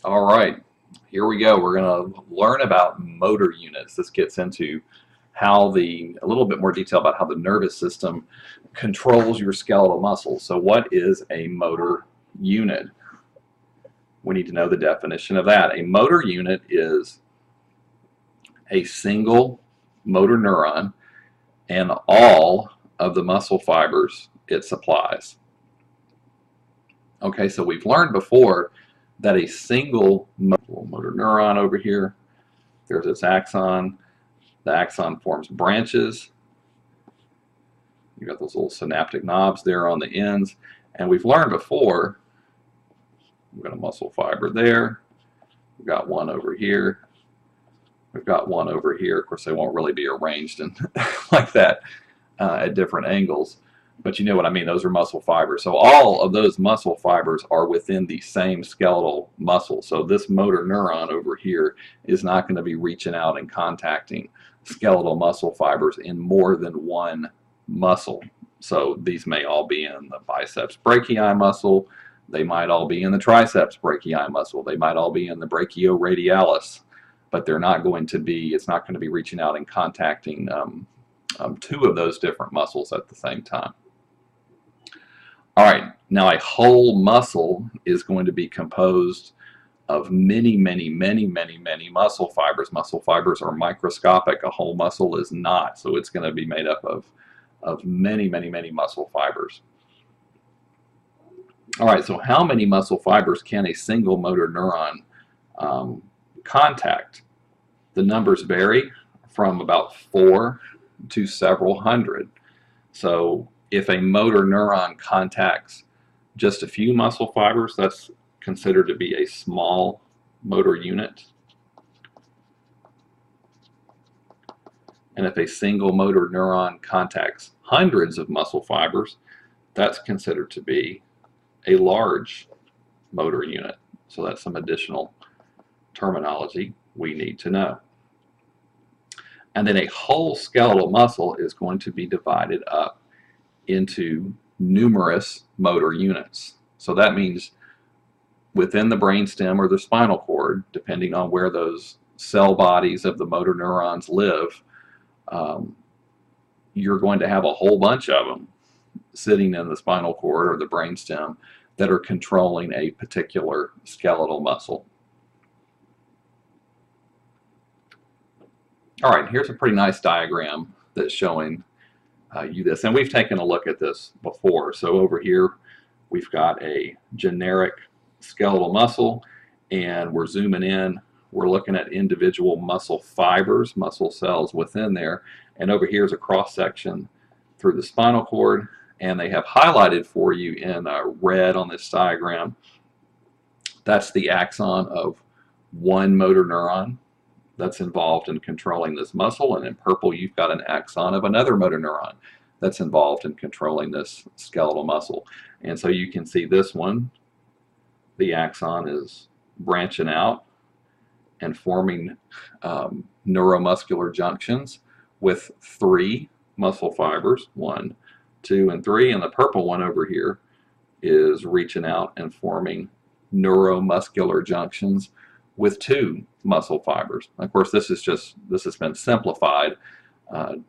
All right, here we go. We're going to learn about motor units. This gets into a little bit more detail about how the nervous system controls your skeletal muscles. So what is a motor unit? We need to know the definition of that. A motor unit is a single motor neuron and all of the muscle fibers it supplies. Okay, so we've learned before that a single motor neuron over here, there's its axon. The axon forms branches. You've got those little synaptic knobs there on the ends. And we've learned before, we've got a muscle fiber there. We've got one over here. We've got one over here. Of course, they won't really be arranged in like that at different angles. But you know what I mean, those are muscle fibers. So all of those muscle fibers are within the same skeletal muscle. So this motor neuron over here is not going to be reaching out and contacting skeletal muscle fibers in more than one muscle. So these may all be in the biceps brachii muscle. They might all be in the triceps brachii muscle. They might all be in the brachioradialis. But they're not going to be, it's not going to be reaching out and contacting two of those different muscles at the same time. All right, now a whole muscle is going to be composed of many muscle fibers. Muscle fibers are microscopic. A whole muscle is not, so it's going to be made up of many muscle fibers. All right, so how many muscle fibers can a single motor neuron contact? The numbers vary from about 4 to several hundred. So if a motor neuron contacts just a few muscle fibers, that's considered to be a small motor unit. And if a single motor neuron contacts hundreds of muscle fibers, that's considered to be a large motor unit. So that's some additional terminology we need to know. And then a whole skeletal muscle is going to be divided up into numerous motor units. So that means within the brainstem or the spinal cord, depending on where those cell bodies of the motor neurons live, you're going to have a whole bunch of them sitting in the spinal cord or the brainstem that are controlling a particular skeletal muscle. All right, here's a pretty nice diagram that's showing you this, and we've taken a look at this before. So over here we've got a generic skeletal muscle, and we're zooming in. We're looking at individual muscle fibers, muscle cells within there, and over here is a cross-section through the spinal cord, and they have highlighted for you in red on this diagram. That's the axon of one motor neuron that's involved in controlling this muscle, and in purple you've got an axon of another motor neuron that's involved in controlling this skeletal muscle. And so you can see this one, the axon is branching out and forming neuromuscular junctions with 3 muscle fibers, 1, 2, and 3, and the purple one over here is reaching out and forming neuromuscular junctions with 2 muscle fibers. Of course, this has been simplified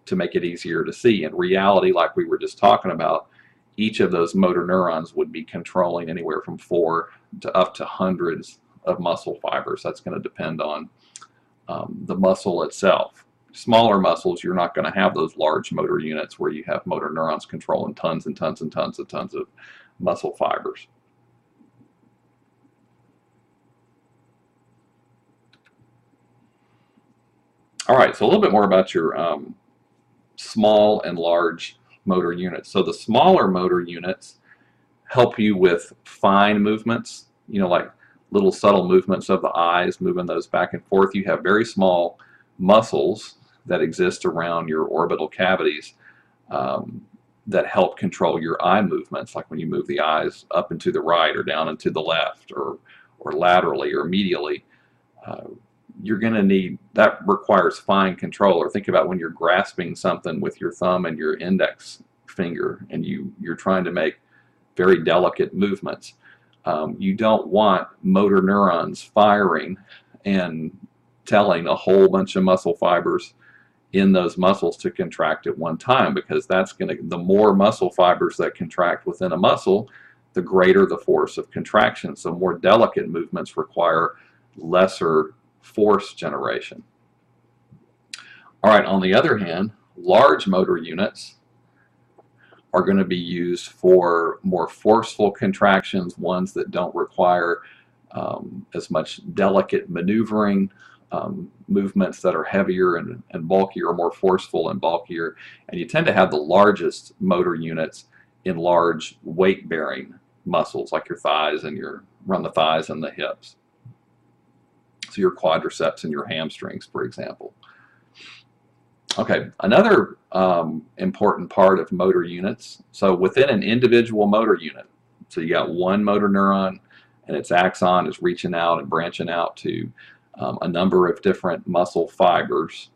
to make it easier to see. In reality, like we were just talking about, each of those motor neurons would be controlling anywhere from 4 to up to hundreds of muscle fibers. That's going to depend on the muscle itself. Smaller muscles, you're not going to have those large motor units where you have motor neurons controlling tons and tons of muscle fibers. All right, so a little bit more about your small and large motor units. So the smaller motor units help you with fine movements, you know, like little subtle movements of the eyes, moving those back and forth. You have very small muscles that exist around your orbital cavities that help control your eye movements, like when you move the eyes up and to the right or down and to the left or laterally or medially. You're going to need, that requires fine control. Or think about when you're grasping something with your thumb and your index finger and you're trying to make very delicate movements. You don't want motor neurons firing and telling a whole bunch of muscle fibers in those muscles to contract at one time, because that's going to, the more muscle fibers that contract within a muscle, the greater the force of contraction. So more delicate movements require lesser force generation. All right, on the other hand, large motor units are going to be used for more forceful contractions, ones that don't require as much delicate maneuvering, movements that are heavier and bulkier, more forceful and bulkier. And you tend to have the largest motor units in large weight-bearing muscles, like your thighs and around the thighs and the hips. So your quadriceps and your hamstrings, for example. Okay, another important part of motor units. So within an individual motor unit, so you got one motor neuron and its axon is reaching out and branching out to a number of different muscle fibers.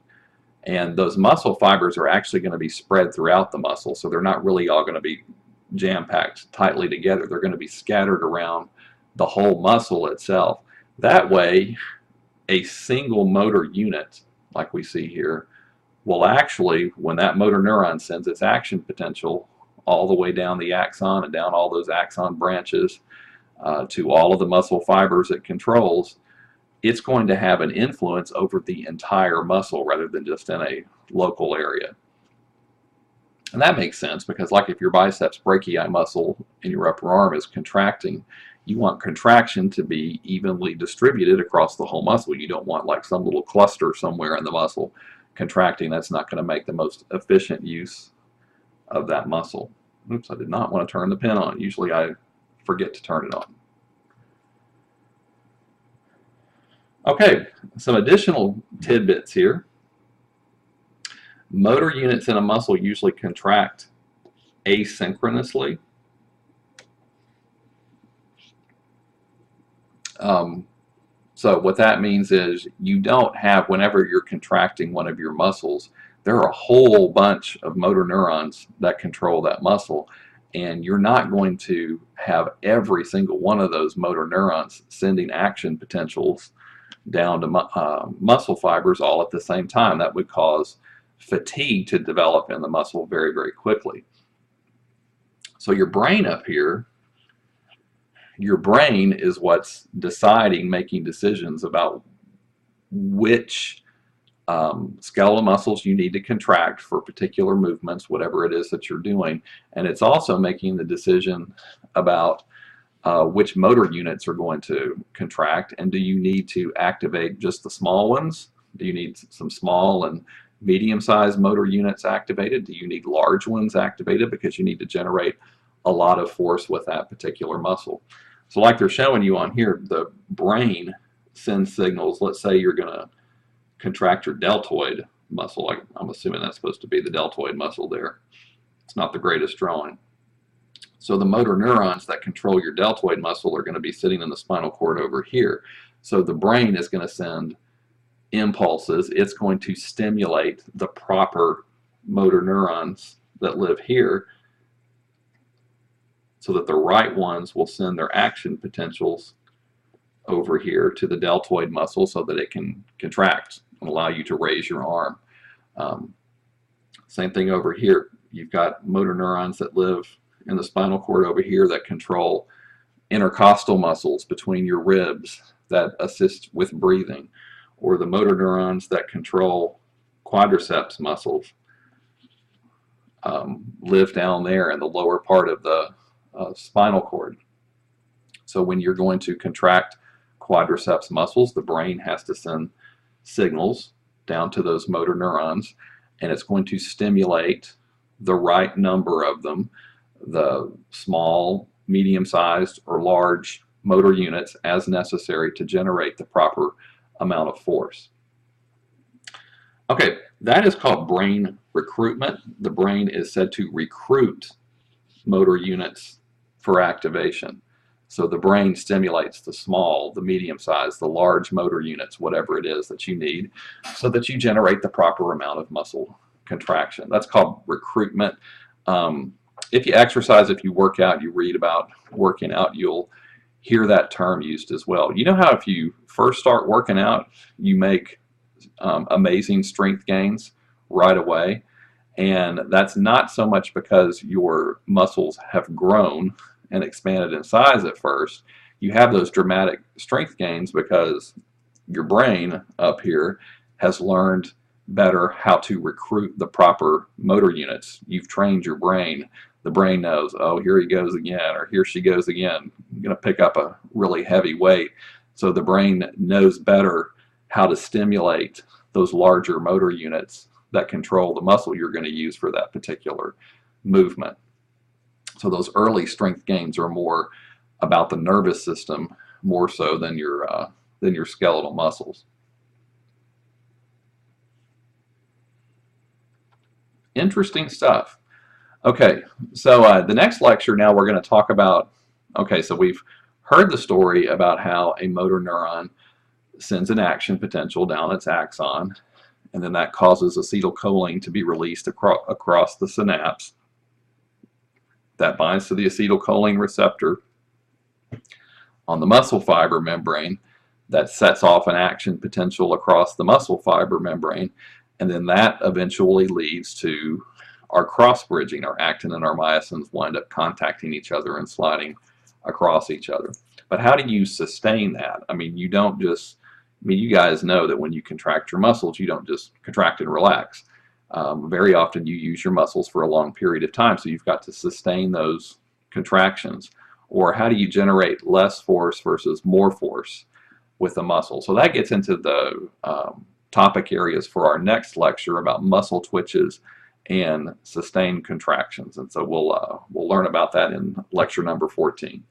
And those muscle fibers are actually going to be spread throughout the muscle. So they're not really all going to be jam-packed tightly together. They're going to be scattered around the whole muscle itself. That way, a single motor unit, like we see here, will actually, when that motor neuron sends its action potential all the way down the axon and down all those axon branches to all of the muscle fibers it controls, it's going to have an influence over the entire muscle rather than just in a local area. And that makes sense, because like if your biceps brachii muscle in your upper arm is contracting, you want contraction to be evenly distributed across the whole muscle. You don't want like some little cluster somewhere in the muscle contracting. That's not going to make the most efficient use of that muscle. Oops, I did not want to turn the pin on. Usually I forget to turn it on. Okay, some additional tidbits here. Motor units in a muscle usually contract asynchronously. So what that means is you don't have, whenever you're contracting one of your muscles, there are a whole bunch of motor neurons that control that muscle, and you're not going to have every single one of those motor neurons sending action potentials down to muscle fibers all at the same time. That would cause fatigue to develop in the muscle very, very quickly. So your brain up here, your brain is what's deciding, making decisions about which skeletal muscles you need to contract for particular movements, whatever it is that you're doing. And it's also making the decision about which motor units are going to contract, and do you need to activate just the small ones? Do you need some small and medium-sized motor units activated? Do you need large ones activated because you need to generate a lot of force with that particular muscle? So like they're showing you on here, the brain sends signals. Let's say you're going to contract your deltoid muscle. I'm assuming that's supposed to be the deltoid muscle there. It's not the greatest drawing. So the motor neurons that control your deltoid muscle are going to be sitting in the spinal cord over here. So the brain is going to send impulses. It's going to stimulate the proper motor neurons that live here so that the right ones will send their action potentials over here to the deltoid muscle so that it can contract and allow you to raise your arm. Same thing over here. You've got motor neurons that live in the spinal cord over here that control intercostal muscles between your ribs that assist with breathing, or the motor neurons that control quadriceps muscles live down there in the lower part of the spinal cord. So when you're going to contract quadriceps muscles, the brain has to send signals down to those motor neurons, and it's going to stimulate the right number of them, the small, medium-sized, or large motor units as necessary to generate the proper amount of force. Okay, that is called brain recruitment. The brain is said to recruit motor units for activation. So the brain stimulates the small, the medium-sized, the large motor units, whatever it is that you need, so that you generate the proper amount of muscle contraction. That's called recruitment. If you exercise, if you work out, you read about working out, you'll hear that term used as well. You know how if you first start working out, you make amazing strength gains right away? And that's not so much because your muscles have grown and expanded in size at first. You have those dramatic strength gains because your brain up here has learned better how to recruit the proper motor units. You've trained your brain. The brain knows, oh, here he goes again, or here she goes again. I'm going to pick up a really heavy weight. So the brain knows better how to stimulate those larger motor units that control the muscle you're going to use for that particular movement. So those early strength gains are more about the nervous system more so than your skeletal muscles. Interesting stuff. Okay, so the next lecture now we're going to talk about, okay, so we've heard the story about how a motor neuron sends an action potential down its axon, and then that causes acetylcholine to be released across the synapse. That binds to the acetylcholine receptor on the muscle fiber membrane. That sets off an action potential across the muscle fiber membrane, and then that eventually leads to our cross-bridging. Our actin and our myosins wind up contacting each other and sliding across each other. But how do you sustain that? I mean, you don't just, I mean, you guys know that when you contract your muscles, you don't just contract and relax. Very often you use your muscles for a long period of time, so you've got to sustain those contractions. Or how do you generate less force versus more force with the muscle? So that gets into the topic areas for our next lecture about muscle twitches and sustained contractions. And so we'll learn about that in lecture number 14.